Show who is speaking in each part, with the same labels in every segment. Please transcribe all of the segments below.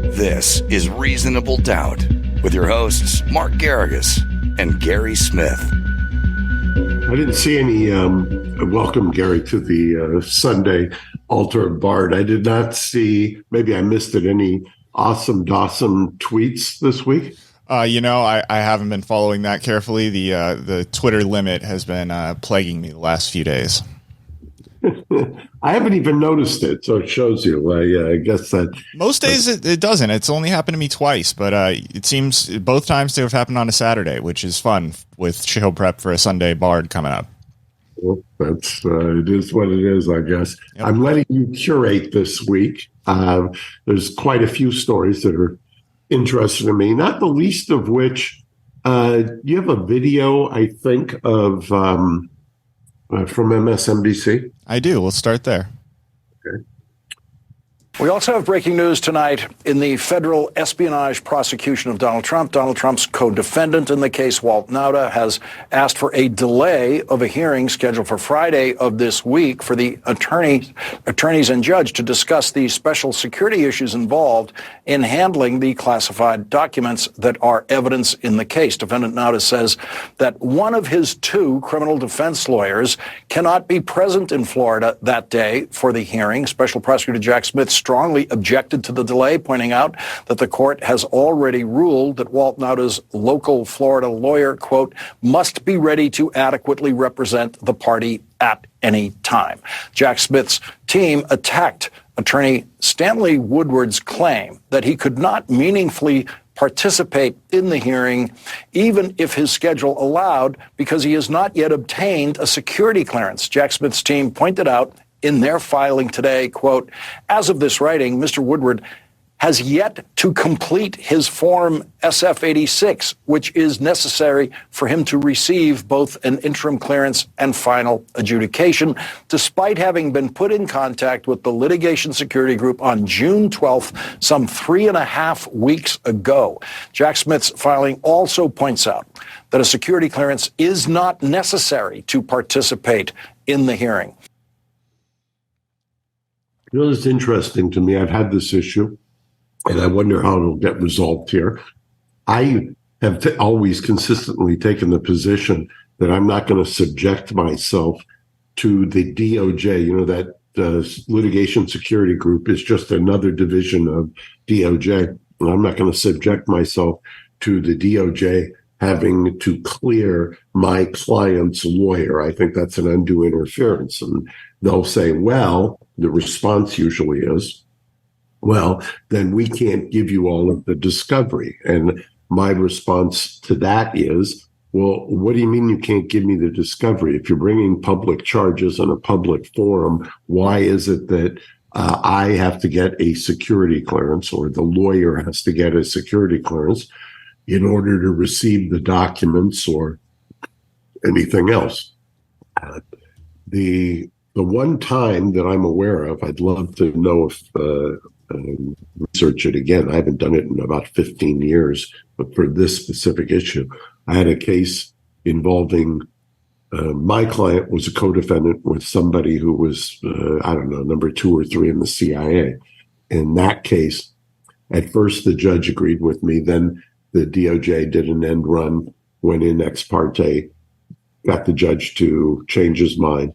Speaker 1: This is Reasonable Doubt with your hosts, Mark Garrigus and Gary Smith.
Speaker 2: I didn't see any, welcome, Gary, to the Sunday Altar of Bard. I did not see, maybe I missed it, any awesome tweets this week?
Speaker 3: I haven't been following that carefully. The Twitter limit has been plaguing me the last few days.
Speaker 2: I haven't even noticed it, so it shows you. I guess that
Speaker 3: most days it doesn't. It's only happened to me twice, but it seems both times to have happened on a Saturday, which is fun with show prep for a Sunday Bard coming up.
Speaker 2: Well, that's it is what it is, I guess. Yep. I'm letting you curate this week. There's quite a few stories that are interesting to me, not the least of which you have a video, I think, of from MSNBC.
Speaker 3: I do. We'll start there.
Speaker 2: Okay.
Speaker 4: We also have breaking news tonight in the federal espionage prosecution of Donald Trump. Donald Trump's co-defendant in the case, Walt Nauta, has asked for a delay of a hearing scheduled for Friday of this week for the attorneys and judge to discuss the special security issues involved in handling the classified documents that are evidence in the case. Defendant Nauta says that one of his two criminal defense lawyers cannot be present in Florida that day for the hearing. Special Prosecutor Jack Smith strongly objected to the delay, pointing out that the court has already ruled that Walt Nauta's local Florida lawyer, quote, must be ready to adequately represent the party at any time. Jack Smith's team attacked attorney Stanley Woodward's claim that he could not meaningfully participate in the hearing, even if his schedule allowed, because he has not yet obtained a security clearance. Jack Smith's team pointed out in their filing today, quote, as of this writing, Mr. Woodward has yet to complete his Form SF-86, which is necessary for him to receive both an interim clearance and final adjudication, despite having been put in contact with the litigation security group on June 12th, some 3.5 weeks ago. Jack Smith's filing also points out that a security clearance is not necessary to participate in the hearing.
Speaker 2: You know, it's interesting to me. I've had this issue, and I wonder how it'll get resolved here. I have always consistently taken the position that I'm not going to subject myself to the DOJ. You know, that litigation security group is just another division of DOJ. And I'm not going to subject myself to the DOJ having to clear my client's lawyer. I think that's an undue interference. And they'll say, well, the response usually is, well, then we can't give you all of the discovery. And my response to that is, well, what do you mean you can't give me the discovery? If you're bringing public charges in a public forum, why is it that I have to get a security clearance, or the lawyer has to get a security clearance in order to receive the documents or anything else? The one time that I'm aware of, I'd love to know if research it again. I haven't done it in about 15 years, but for this specific issue, I had a case involving my client was a co-defendant with somebody who was, I don't know, number 2 or 3 in the CIA. In that case, at first the judge agreed with me. Then the DOJ did an end run, went in ex parte, got the judge to change his mind.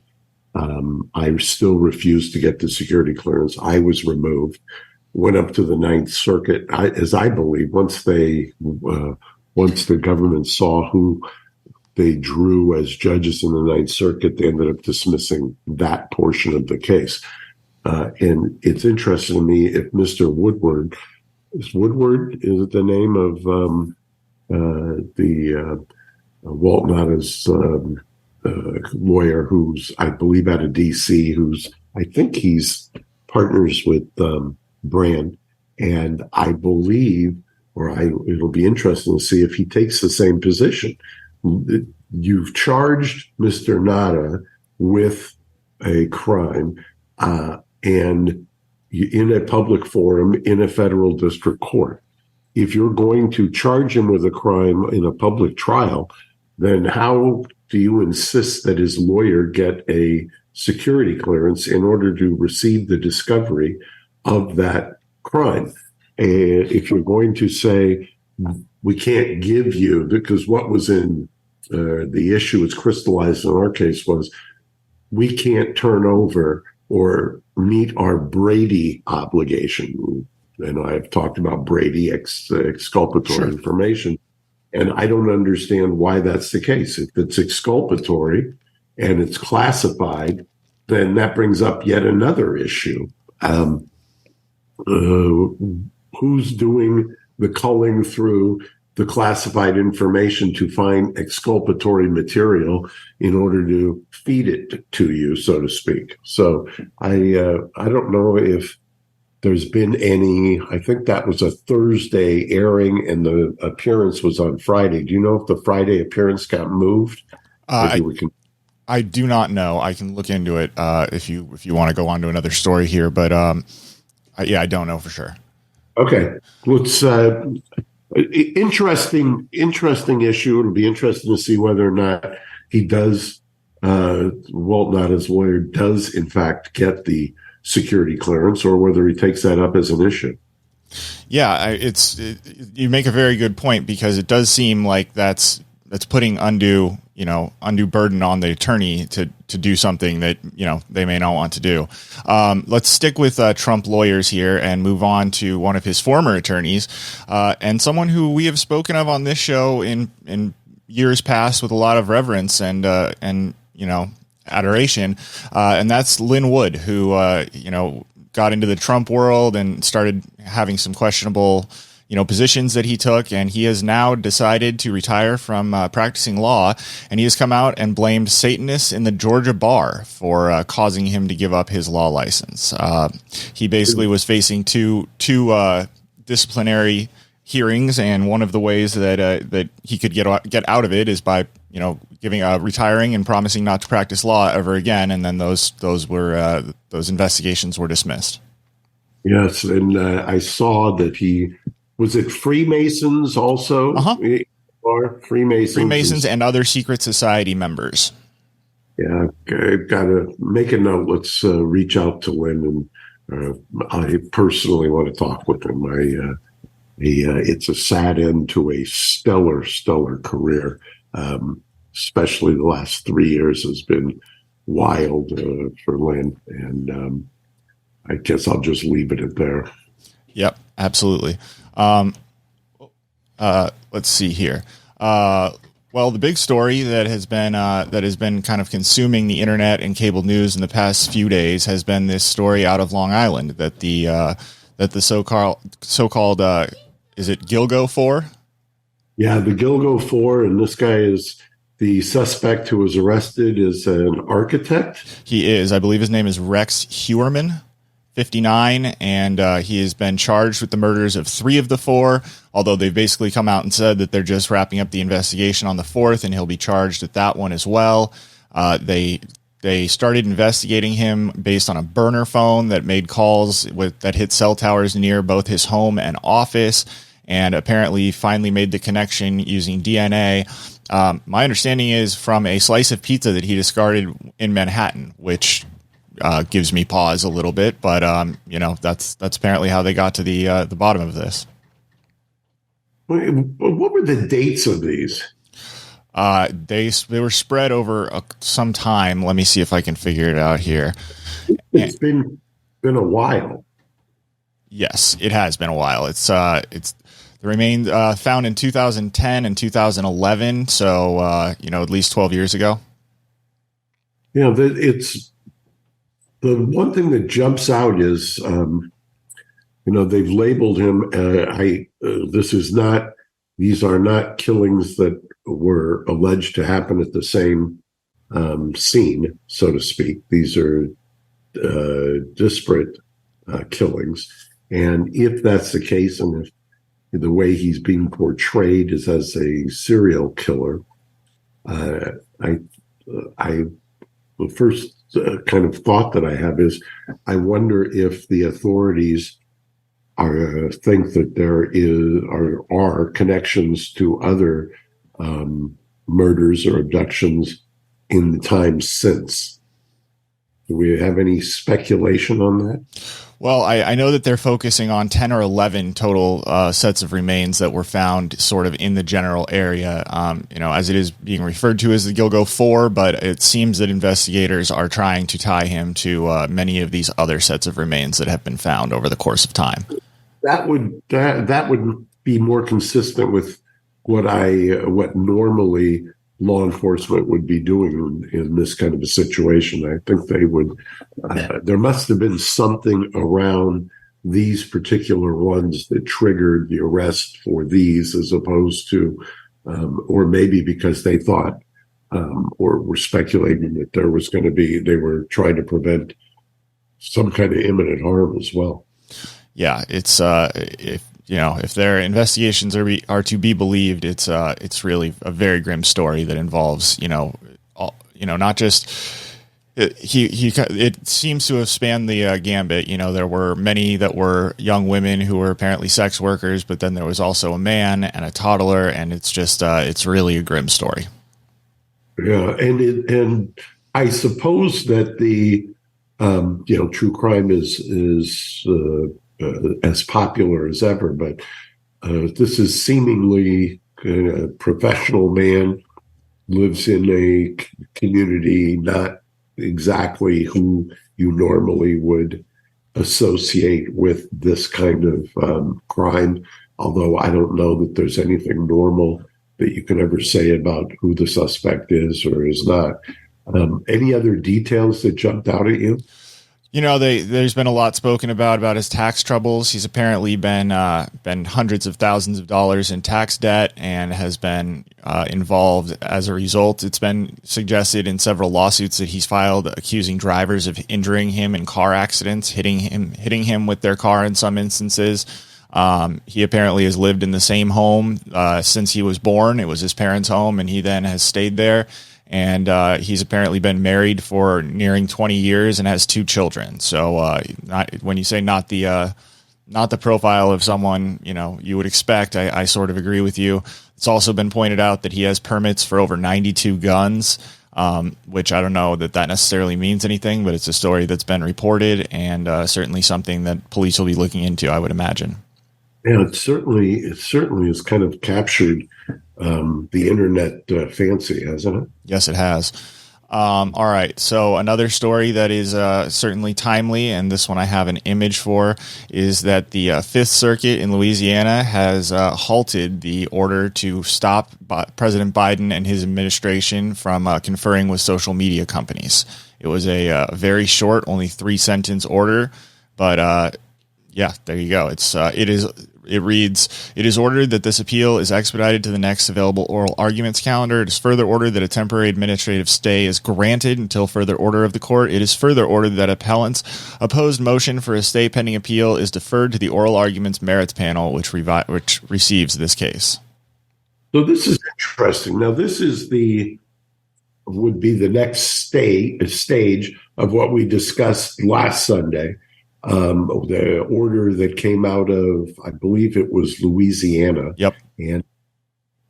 Speaker 2: I still refused to get the security clearance. I was removed, went up to the Ninth Circuit. As I believe, once the government saw who they drew as judges in the Ninth Circuit, they ended up dismissing that portion of the case. And it's interesting to me if Mr. Woodward, is it the name of the Walt Nauta's lawyer, who's, I believe, out of D.C., who's, I think he's partners with Brand. And I believe, it'll be interesting to see if he takes the same position. You've charged Mr. Nauta with a crime, and in a public forum in a federal district court. If you're going to charge him with a crime in a public trial, then how do you insist that his lawyer get a security clearance in order to receive the discovery of that crime. If you're going to say we can't give you, because what was in the issue is crystallized in our case was we can't turn over or meet our Brady obligation. And I've talked about Brady exculpatory information. And I don't understand why that's the case. If it's exculpatory and it's classified, then that brings up yet another issue. Who's doing the culling through the classified information to find exculpatory material in order to feed it to you, so to speak? So I don't know if there's been any. I think that was a Thursday airing, and the appearance was on Friday. Do you know if the Friday appearance got moved?
Speaker 3: I do not know. I can look into it if you want to go on to another story here, but I don't know for sure.
Speaker 2: Okay, let's. Interesting issue. It'll be interesting to see whether or not he does. Walt Nauta's lawyer does in fact get the security clearance, or whether he takes that up as an issue.
Speaker 3: Yeah, you make a very good point, because it does seem like that's putting undue burden on the attorney to do something that, they may not want to do. Let's stick with Trump lawyers here and move on to one of his former attorneys, and someone who we have spoken of on this show in years past with a lot of reverence and adoration, and that's Lin Wood, who got into the Trump world and started having some questionable positions that he took, and he has now decided to retire from practicing law, and he has come out and blamed Satanists in the Georgia bar for causing him to give up his law license. He basically was facing two disciplinary hearings, and one of the ways that he could get out of it is by retiring and promising not to practice law ever again, and then those investigations were dismissed.
Speaker 2: Yes, and I saw that he was it Freemasons also, or Freemasons
Speaker 3: and other secret society members.
Speaker 2: Yeah, I've got to make a note. Let's reach out to Lin, and I personally want to talk with him. It's a sad end to a stellar career. Especially the last 3 years has been wild for Lin, and I guess I'll just leave it at there.
Speaker 3: Yep, absolutely. Let's see here. Well, the big story that has been kind of consuming the internet and cable news in the past few days has been this story out of Long Island that the so-called is it Gilgo Four?
Speaker 2: Yeah, the Gilgo Four, and this guy is the suspect who was arrested is an architect.
Speaker 3: He is. I believe his name is Rex Heuermann, 59, and he has been charged with the murders of 3 of the 4, although they've basically come out and said that they're just wrapping up the investigation on the 4th, and he'll be charged at that one as well. They started investigating him based on a burner phone that made calls that hit cell towers near both his home and office, and apparently finally made the connection using DNA. My understanding is from a slice of pizza that he discarded in Manhattan, which gives me pause a little bit, but that's apparently how they got to the bottom of this.
Speaker 2: What were the dates of these?
Speaker 3: They were spread over some time. Let me see if I can figure it out here.
Speaker 2: It's been a while.
Speaker 3: Yes, it has been a while. It's the remains found in 2010 and 2011, so at least 12 years ago.
Speaker 2: It's the one thing that jumps out is they've labeled him. These are not killings that were alleged to happen at the same scene, so to speak. These are disparate killings, and if that's the case, and if the way he's being portrayed is as a serial killer, the first kind of thought that I have is, I wonder if the authorities think that there are connections to other murders or abductions in the time since. Do we have any speculation on that?
Speaker 3: Well, I know that they're focusing on 10 or 11 total sets of remains that were found sort of in the general area, as it is being referred to as the Gilgo Four, but it seems that investigators are trying to tie him to many of these other sets of remains that have been found over the course of time.
Speaker 2: That would be more consistent with what normally law enforcement would be doing in this kind of a situation. I think they would. There must have been something around these particular ones that triggered the arrest for these, as opposed to, or maybe because they thought or were speculating that there was going to be. They were trying to prevent some kind of imminent harm as well.
Speaker 3: Yeah, it's if their investigations are to be believed, it's really a very grim story that involves not just it seems to have spanned the gambit. There were many that were young women who were apparently sex workers, but then there was also a man and a toddler, and it's just it's really a grim story.
Speaker 2: Yeah, and I suppose that the true crime is as popular as ever, but this is seemingly a professional man, lives in a community not exactly who you normally would associate with this kind of crime, although I don't know that there's anything normal that you can ever say about who the suspect is or is not. Any other details that jumped out at you?
Speaker 3: There's been a lot spoken about his tax troubles. He's apparently been hundreds of thousands of dollars in tax debt and has been involved as a result. It's been suggested in several lawsuits that he's filed accusing drivers of injuring him in car accidents, hitting him with their car in some instances. He apparently has lived in the same home since he was born. It was his parents' home, and he then has stayed there. And he's apparently been married for nearing 20 years and has 2 children. So when you say not the profile of someone you would expect, I sort of agree with you. It's also been pointed out that he has permits for over 92 guns, which I don't know that necessarily means anything, but it's a story that's been reported and certainly something that police will be looking into, I would imagine.
Speaker 2: Yeah, it certainly has kind of captured the internet fancy, hasn't it?
Speaker 3: Yes, it has. All right. So another story that is certainly timely, and this one I have an image for, is that the Fifth Circuit in Louisiana has halted the order to stop President Biden and his administration from conferring with social media companies. It was a very short, only 3-sentence order, but yeah, there you go. It reads, "It is ordered that this appeal is expedited to the next available oral arguments calendar. It is further ordered that a temporary administrative stay is granted until further order of the court. It is further ordered that appellant's opposed motion for a stay pending appeal is deferred to the oral arguments merits panel, which receives this case."
Speaker 2: So this is interesting. Now, this is would be the next stage of what we discussed last Sunday. The order that came out of, I believe it was Louisiana.
Speaker 3: Yep.
Speaker 2: And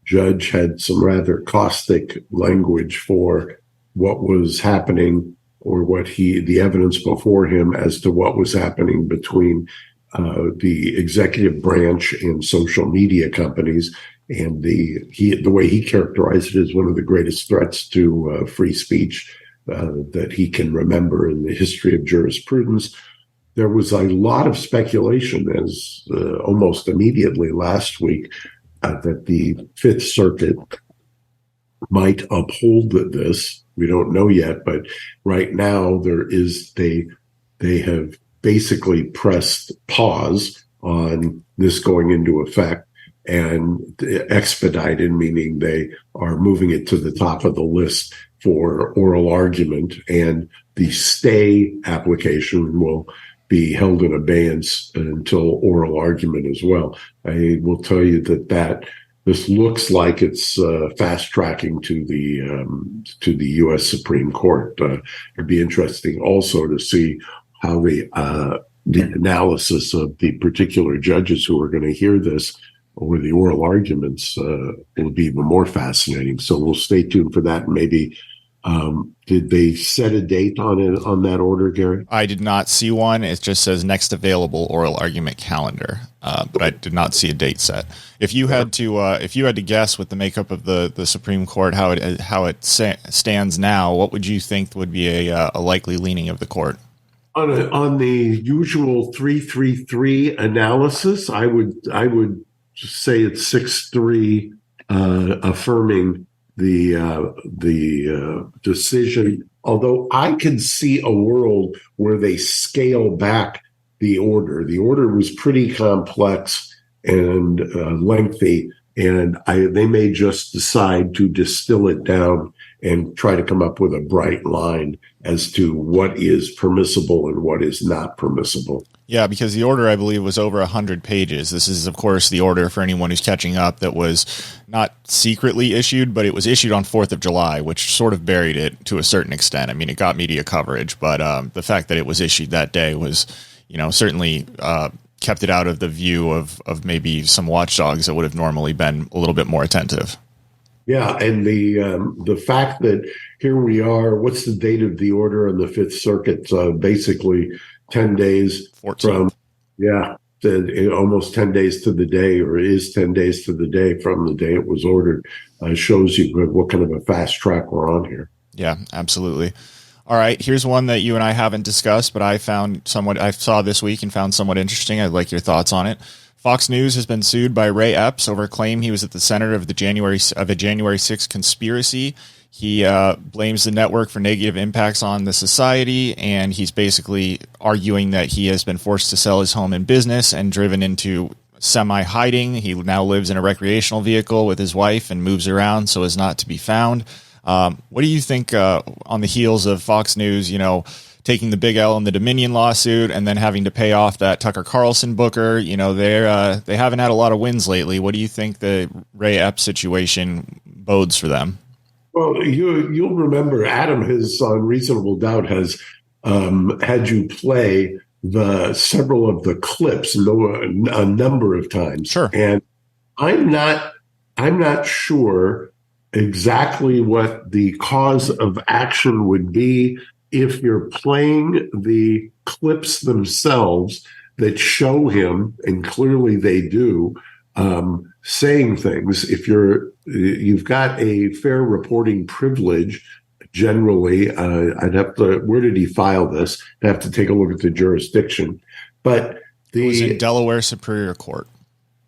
Speaker 2: judge had some rather caustic language for what was happening or the evidence before him as to what was happening between the executive branch and social media companies. And the way he characterized it as one of the greatest threats to free speech that he can remember in the history of jurisprudence. There was a lot of speculation as almost immediately last week that the Fifth Circuit might uphold this. We don't know yet, but right now they have basically pressed pause on this going into effect and expedited, meaning they are moving it to the top of the list for oral argument, and the stay application will be held in abeyance until oral argument as well. I will tell you that this looks like it's fast tracking to the U.S. Supreme Court. It'd be interesting also to see how the analysis of the particular judges who are going to hear this or the oral arguments will be even more fascinating. So we'll stay tuned for that and maybe Did they set a date on it on that order, Gary?
Speaker 3: I did not see one. It just says next available oral argument calendar, but I did not see a date set. If you had to guess with the makeup of the Supreme Court how it stands now, what would you think would be a likely leaning of the court?
Speaker 2: On the usual 3-3-3 analysis, I would say it's 6-3 affirming the decision. Although I can see a world where they scale back the order. The order was pretty complex and lengthy, and they may just decide to distill it down and try to come up with a bright line as to what is permissible and what is not permissible.
Speaker 3: Yeah, because the order, I believe, was over 100 pages. This is, of course, the order for anyone who's catching up that was not secretly issued, but it was issued on 4th of July, which sort of buried it to a certain extent. I mean, it got media coverage, but the fact that it was issued that day was, certainly kept it out of the view of maybe some watchdogs that would have normally been a little bit more attentive.
Speaker 2: Yeah, and the fact that here we are, what's the date of the order on the Fifth Circuit? Basically 10 days
Speaker 3: 14th.
Speaker 2: Almost 10 days to the day, or is 10 days to the day from the day it was ordered, shows you what kind of a fast track we're on here.
Speaker 3: Yeah, absolutely. All right, here's one that you and I haven't discussed, but I saw this week and found somewhat interesting. I'd like your thoughts on it. Fox News has been sued by Ray Epps over claim he was at the center of a January 6th conspiracy. He blames the network for negative impacts on the society, and he's basically arguing that he has been forced to sell his home and business and driven into semi-hiding. He now lives in a recreational vehicle with his wife and moves around so as not to be found. What do you think on the heels of Fox News, taking the big L in the Dominion lawsuit and then having to pay off that Tucker Carlson booker? They haven't had a lot of wins lately. What do you think the Ray Epps situation bodes for them?
Speaker 2: Well, you'll remember Adam has on Reasonable Doubt has had you play several of the clips a number of times.
Speaker 3: Sure.
Speaker 2: And I'm not sure exactly what the cause of action would be if you're playing the clips themselves that show him, and clearly they do, saying things. If you've got a fair reporting privilege, generally, I'd have to, where did he file this? I'd have to take a look at the jurisdiction. But
Speaker 3: it was in Delaware Superior Court.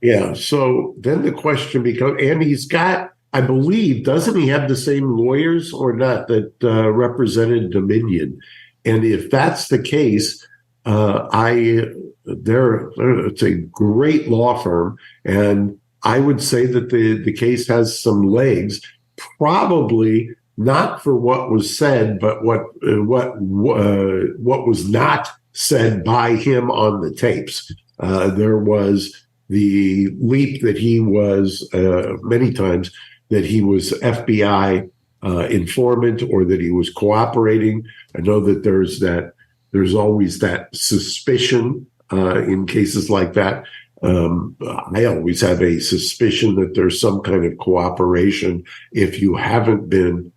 Speaker 2: Yeah. So then the question becomes, and he's got, I believe, doesn't he have the same lawyers or not that represented Dominion? And if that's the case, it's a great law firm, and I would say that the case has some legs. Probably not for what was said, but what was not said by him on the tapes. There was the leap that he was many times that he was FBI informant or that he was cooperating. I know that there's always that suspicion in cases like that. I always have a suspicion that there's some kind of cooperation if you haven't been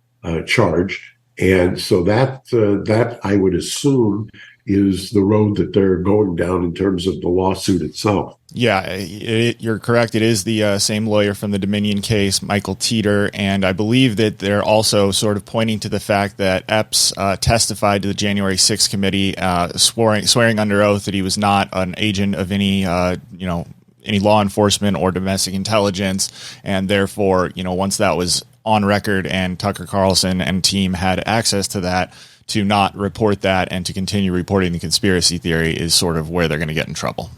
Speaker 2: charged. And so that I would assume is the road that they're going down in terms of the lawsuit itself.
Speaker 3: Yeah, you're correct. It is the same lawyer from the Dominion case, Michael Teeter, and I believe that they're also sort of pointing to the fact that Epps testified to the January 6th committee, swearing under oath that he was not an agent of any law enforcement or domestic intelligence, and therefore, once that was on record and Tucker Carlson and team had access to that, to not report that and to continue reporting the conspiracy theory is sort of where they're going to get in trouble.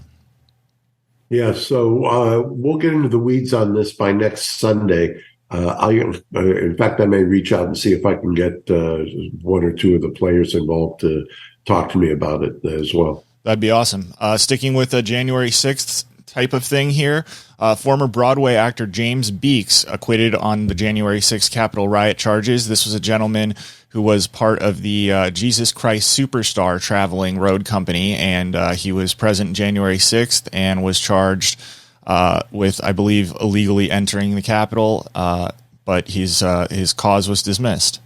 Speaker 2: Yeah, so we'll get into the weeds on this by next Sunday. In fact, I may reach out and see if I can get one or two of the players involved to talk to me about it as well.
Speaker 3: That'd be awesome. Sticking with the January 6th type of thing here, former Broadway actor James Beeks acquitted on the January 6th Capitol riot charges. This was a gentleman who was part of the Jesus Christ Superstar traveling road company, and he was present January 6th and was charged with, I believe, illegally entering the Capitol, but his cause was dismissed.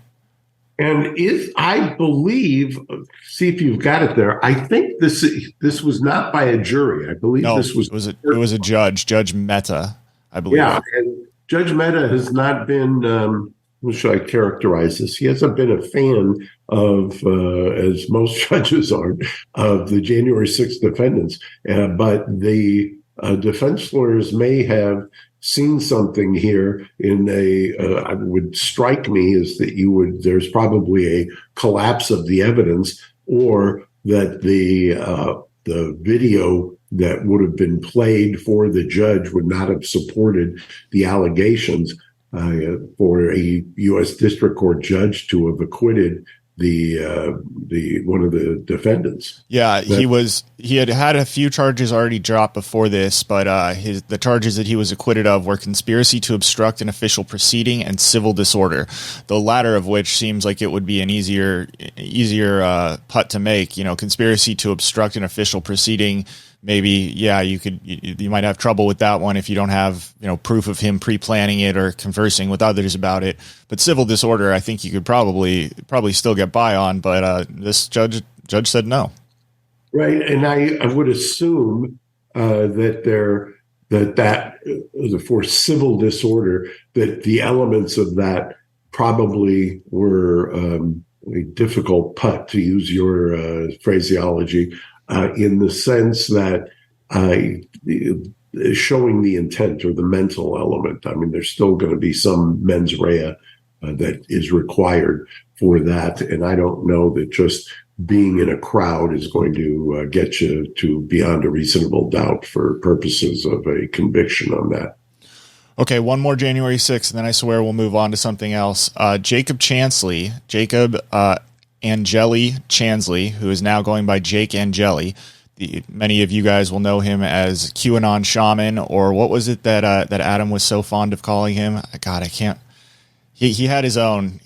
Speaker 2: And I believe, see if you've got it there. I think this was not by a jury. I believe
Speaker 3: No,
Speaker 2: this was
Speaker 3: it was a judge, Judge Mehta, I believe.
Speaker 2: Yeah, and Judge Mehta has not been. How should I characterize this? He hasn't been a fan of, as most judges aren't, of the January 6th defendants. But the defense lawyers may have seen something here in I would strike me as that there's probably a collapse of the evidence, or that the video that would have been played for the judge would not have supported the allegations, for a U.S. District Court judge to have acquitted the one of the defendants.
Speaker 3: Yeah, he had a few charges already dropped before this, but the charges that he was acquitted of were conspiracy to obstruct an official proceeding and civil disorder. The latter of which seems like it would be an easier putt to make. Conspiracy to obstruct an official proceeding. Maybe, yeah, you might have trouble with that one if you don't have, proof of him pre-planning it or conversing with others about it. But civil disorder, I think you could probably still get by on. But this judge said no.
Speaker 2: Right, and I would assume that for civil disorder, that the elements of that probably were a difficult putt, to use your phraseology. In the sense that showing the intent or the mental element. I mean, there's still going to be some mens rea that is required for that. And I don't know that just being in a crowd is going to get you to beyond a reasonable doubt for purposes of a conviction on that.
Speaker 3: Okay, one more January 6th, and then I swear we'll move on to something else. Jacob Angeli Chansley, who is now going by Jake Angeli. Many of you guys will know him as QAnon Shaman, or what was it that Adam was so fond of calling him? God, I can't. He had his own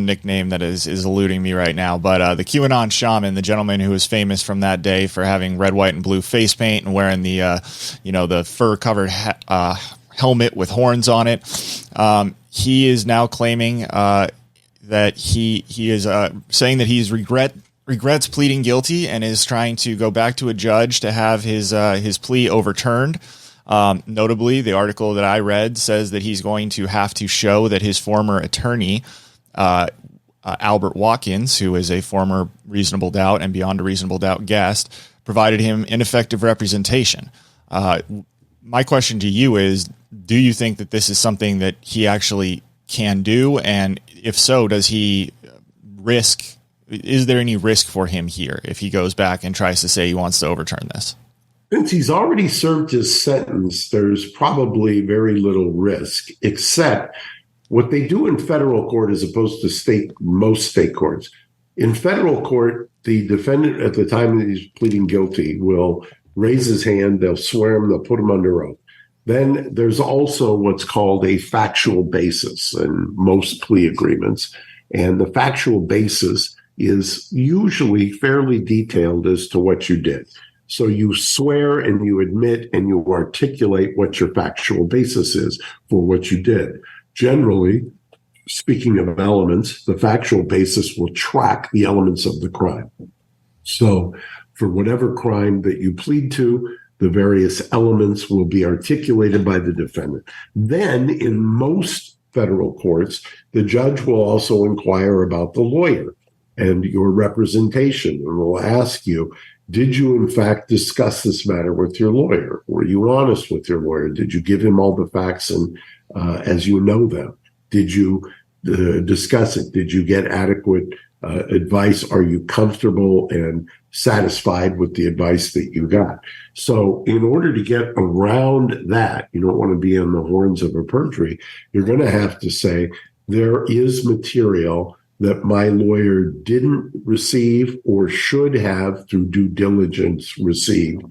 Speaker 3: nickname that is eluding me right now. But the QAnon Shaman, the gentleman who was famous from that day for having red, white, and blue face paint and wearing the fur covered helmet with horns on it. He is now claiming that he is saying that he's regrets pleading guilty and is trying to go back to a judge to have his plea overturned. Notably, the article that I read says that he's going to have to show that his former attorney, Albert Watkins, who is a former Reasonable Doubt and Beyond a Reasonable Doubt guest, provided him ineffective representation. My question to you is, do you think that this is something that he actually can do? And if so, is there any risk for him here if he goes back and tries to say he wants to overturn this?
Speaker 2: Since he's already served his sentence, there's probably very little risk, except what they do in federal court as opposed to most state courts. In federal court, the defendant at the time that he's pleading guilty will raise his hand, they'll swear him, they'll put him under oath. Then there's also what's called a factual basis in most plea agreements. And the factual basis is usually fairly detailed as to what you did. So you swear and you admit and you articulate what your factual basis is for what you did. Generally, speaking of elements, the factual basis will track the elements of the crime. So for whatever crime that you plead to, the various elements will be articulated by the defendant. Then in most federal courts, the judge will also inquire about the lawyer and your representation, and will ask you, did you in fact discuss this matter with your lawyer? Were you honest with your lawyer? Did you give him all the facts and as you know them? Did you discuss it? Did you get adequate advice? Are you comfortable and satisfied with the advice that you got? So in order to get around that, you don't want to be on the horns of a perjury. You're going to have to say, there is material that my lawyer didn't receive or should have through due diligence received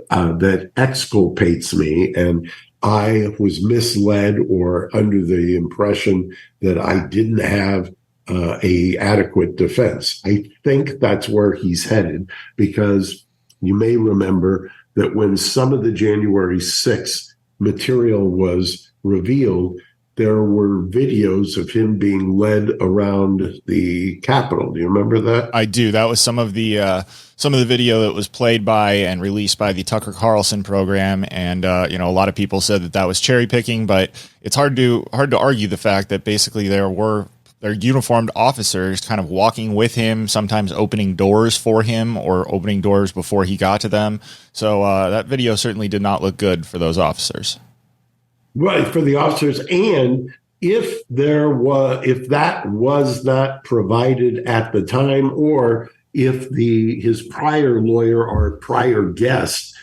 Speaker 2: that exculpates me, and I was misled or under the impression that I didn't have a adequate defense. I think that's where he's headed, because you may remember that when some of the January 6th material was revealed, there were videos of him being led around the Capitol. Do you remember that?
Speaker 3: I do. That was some of the video that was played by and released by the Tucker Carlson program, and a lot of people said that was cherry picking, but it's hard to argue the fact that basically there were uniformed officers kind of walking with him, sometimes opening doors for him or opening doors before he got to them. So that video certainly did not look good for those officers.
Speaker 2: Right, for the officers. And if that was not provided at the time, or if his prior lawyer or prior guest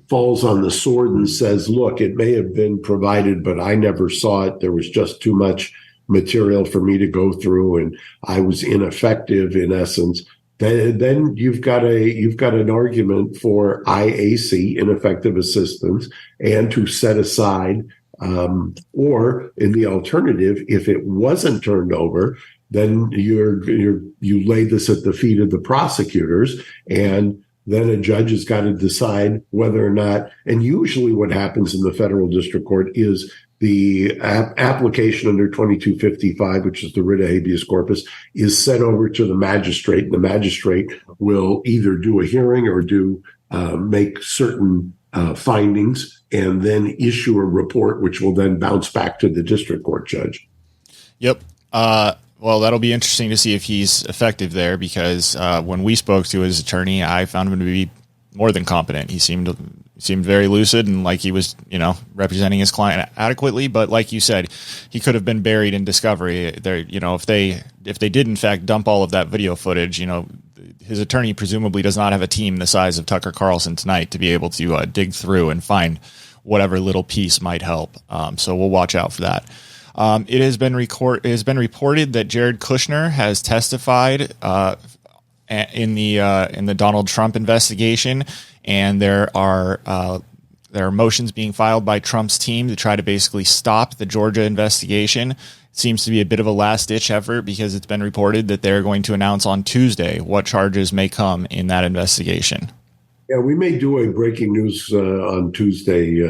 Speaker 2: falls on the sword and says, look, it may have been provided, but I never saw it. There was just too much material for me to go through, and I was ineffective in essence. Then you've got an argument for IAC, ineffective assistance, and to set aside, or in the alternative, if it wasn't turned over, then you lay this at the feet of the prosecutors, and then a judge has got to decide whether or not. And usually, what happens in the federal district court is the application under 2255, which is the writ of habeas corpus, is sent over to the magistrate, and the magistrate will either do a hearing or make certain findings, and then issue a report, which will then bounce back to the district court judge.
Speaker 3: Yep. Well, that'll be interesting to see if he's effective there, because when we spoke to his attorney, I found him to be more than competent. He seemed very lucid and like he was, representing his client adequately. But like you said, he could have been buried in discovery. There, if they did in fact dump all of that video footage, his attorney presumably does not have a team the size of Tucker Carlson tonight to be able to dig through and find whatever little piece might help. So we'll watch out for that. It has been reported that Jared Kushner has testified in the Donald Trump investigation, and there are motions being filed by Trump's team to try to basically stop the Georgia investigation. It seems to be a bit of a last-ditch effort, because it's been reported that they're going to announce on Tuesday what charges may come in that investigation.
Speaker 2: Yeah, we may do a breaking news on Tuesday,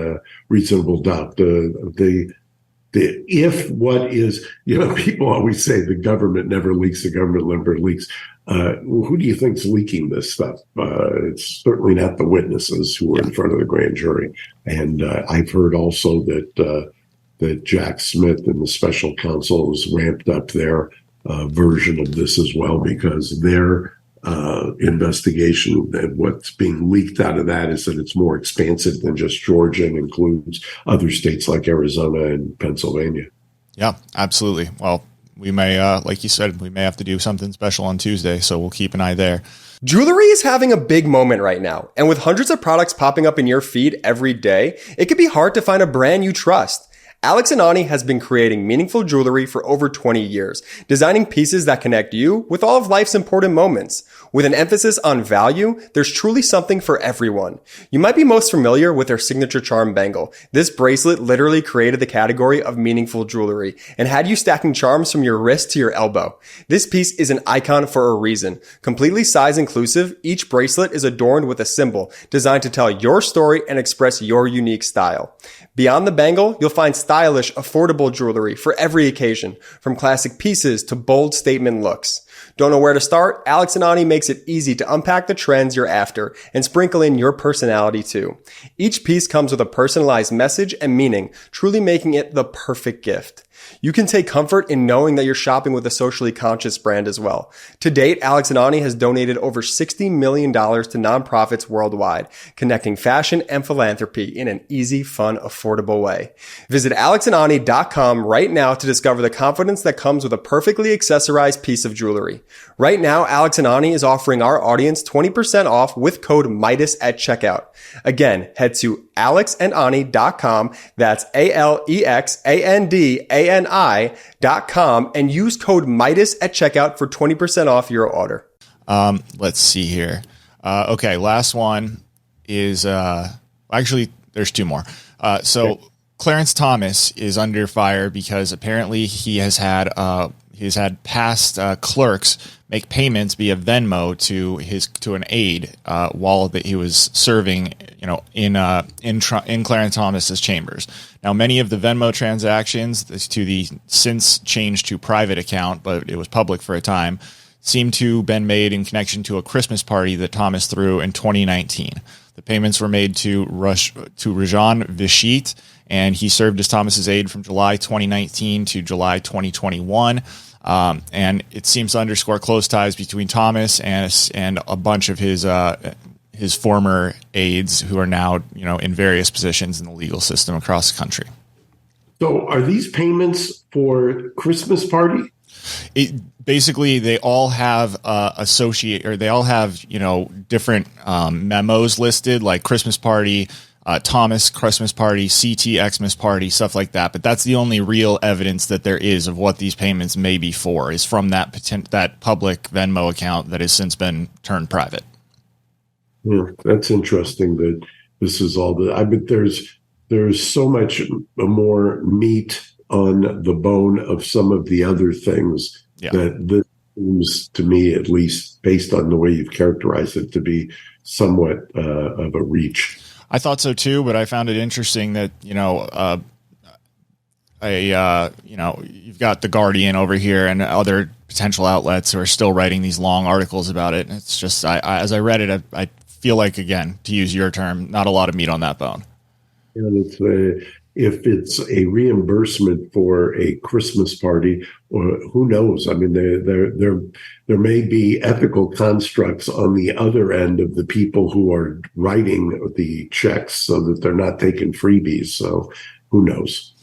Speaker 2: reasonable doubt. If what is, people always say the government never leaks, the government never leaks. Who do you think's leaking this stuff? It's certainly not the witnesses who were in front of the grand jury. And I've heard also that Jack Smith and the special counsel has ramped up their version of this as well, because their investigation and what's being leaked out of that is that it's more expansive than just Georgia and includes other states like Arizona and Pennsylvania.
Speaker 3: Yeah, absolutely. Well, we may, like you said, we may have to do something special on Tuesday, so we'll keep an eye there.
Speaker 5: Jewelry is having a big moment right now, and with hundreds of products popping up in your feed every day, it can be hard to find a brand you trust. Alex and Ani has been creating meaningful jewelry for over 20 years, designing pieces that connect you with all of life's important moments. With an emphasis on value, there's truly something for everyone. You might be most familiar with their signature charm bangle. This bracelet literally created the category of meaningful jewelry and had you stacking charms from your wrist to your elbow. This piece is an icon for a reason. Completely size inclusive, each bracelet is adorned with a symbol designed to tell your story and express your unique style. Beyond the bangle, you'll find stylish, affordable jewelry for every occasion, from classic pieces to bold statement looks. Don't know where to start? Alex and Ani makes it easy to unpack the trends you're after and sprinkle in your personality too. Each piece comes with a personalized message and meaning, truly making it the perfect gift. You can take comfort in knowing that you're shopping with a socially conscious brand as well. To date, Alex and Ani has donated over $60 million to nonprofits worldwide, connecting fashion and philanthropy in an easy, fun, affordable way. Visit alexandani.com right now to discover the confidence that comes with a perfectly accessorized piece of jewelry. Right now, Alex and Ani is offering our audience 20% off with code MIDAS at checkout. Again, head to alexandani.com. That's alexandani.com and use code MIDAS at checkout for 20% off your order.
Speaker 3: Let's see here. Okay, last one is actually there's two more. So Clarence Thomas is under fire because apparently he has had he's had past clerks make payments via Venmo to an aide while that he was serving, in Clarence Thomas's chambers. Now, many of the Venmo transactions to the since changed to private account, but it was public for a time, seem to have been made in connection to a Christmas party that Thomas threw in 2019. The payments were made to Rajan Vishit, and he served as Thomas's aide from July 2019 to July 2021. And it seems to underscore close ties between Thomas and a bunch of his former aides who are now, in various positions in the legal system across the country.
Speaker 2: So are these payments for Christmas party?
Speaker 3: Basically, they all have different memos listed, like Christmas party, Thomas Christmas party, CT Xmas party, stuff like that. But that's the only real evidence that there is of what these payments may be for, is from that public Venmo account that has since been turned private.
Speaker 2: Yeah, that's interesting that this is all the. I mean, there's so much more meat on the bone of some of the other things that this seems to me, at least based on the way you've characterized it, to be somewhat of a reach.
Speaker 3: I thought so too, but I found it interesting that you've got The Guardian over here and other potential outlets who are still writing these long articles about it. It's just, as I read it, I feel like, again, to use your term, not a lot of meat on that bone.
Speaker 2: And if it's a reimbursement for a Christmas party, or who knows? I mean, there may be ethical constructs on the other end of the people who are writing the checks so that they're not taking freebies. So who knows?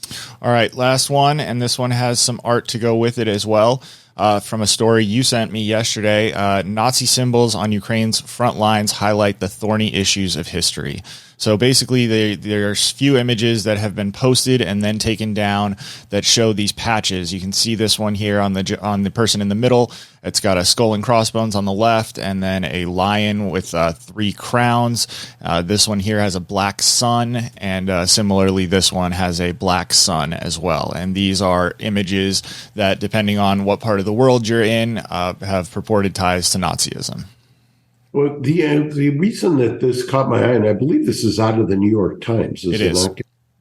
Speaker 3: All right, last one, and this one has some art to go with it as well. From a story you sent me yesterday, Nazi symbols on Ukraine's front lines highlight the thorny issues of history. So basically, there's few images that have been posted and then taken down that show these patches. You can see this one here on the person in the middle. It's got a skull and crossbones on the left, and then a lion with 3 crowns. This one here has a black sun, and similarly, this one has a black sun as well. And these are images that, depending on what part of the world you're in, have purported ties to Nazism.
Speaker 2: Well, the reason that this caught my eye, and I believe this is out of the New York Times.
Speaker 3: It is.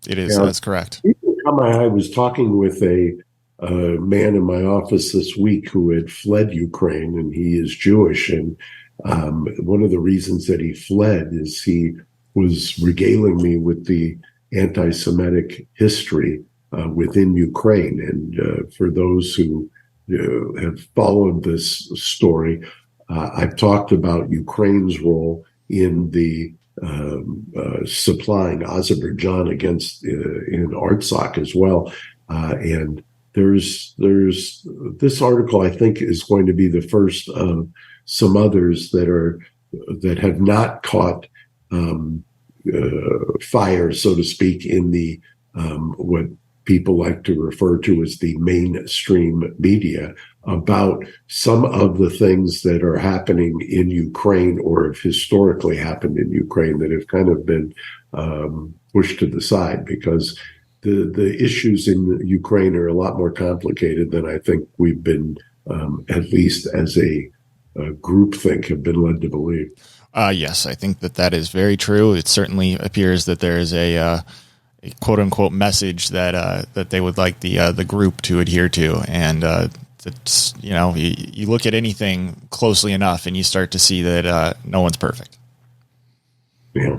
Speaker 3: It is. That's correct.
Speaker 2: The reason it caught my eye, I was talking with a man in my office this week who had fled Ukraine, and he is Jewish. And one of the reasons that he fled is he was regaling me with the anti-Semitic history within Ukraine. And for those who have followed this story, I've talked about Ukraine's role in the supplying Azerbaijan against in Artsakh as well. And there's this article, I think, is going to be the first of some others that have not caught fire, so to speak, in the what people like to refer to as the mainstream media, about some of the things that are happening in Ukraine or have historically happened in Ukraine that have kind of been pushed to the side, because the issues in Ukraine are a lot more complicated than I think we've been, at least as a groupthink, have been led to believe.
Speaker 3: Yes, I think that is very true. It certainly appears that there is a quote unquote message that they would like the group to adhere to, and it's, you look at anything closely enough and you start to see that no one's perfect.
Speaker 2: Yeah.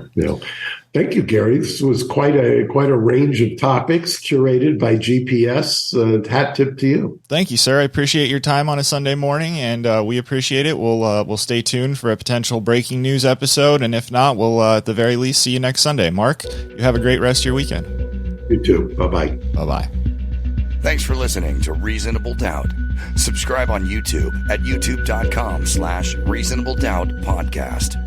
Speaker 2: Thank you, Gary. This was quite a range of topics curated by GPS. Hat tip to you.
Speaker 3: Thank you, sir. I appreciate your time on a Sunday morning, and we appreciate it. We'll stay tuned for a potential breaking news episode, and if not, we'll at the very least see you next Sunday. Mark, you have a great rest of your weekend.
Speaker 2: You too. Bye-bye.
Speaker 3: Bye-bye.
Speaker 1: Thanks for listening to Reasonable Doubt. Subscribe on YouTube at youtube.com/Reasonable Doubt Podcast.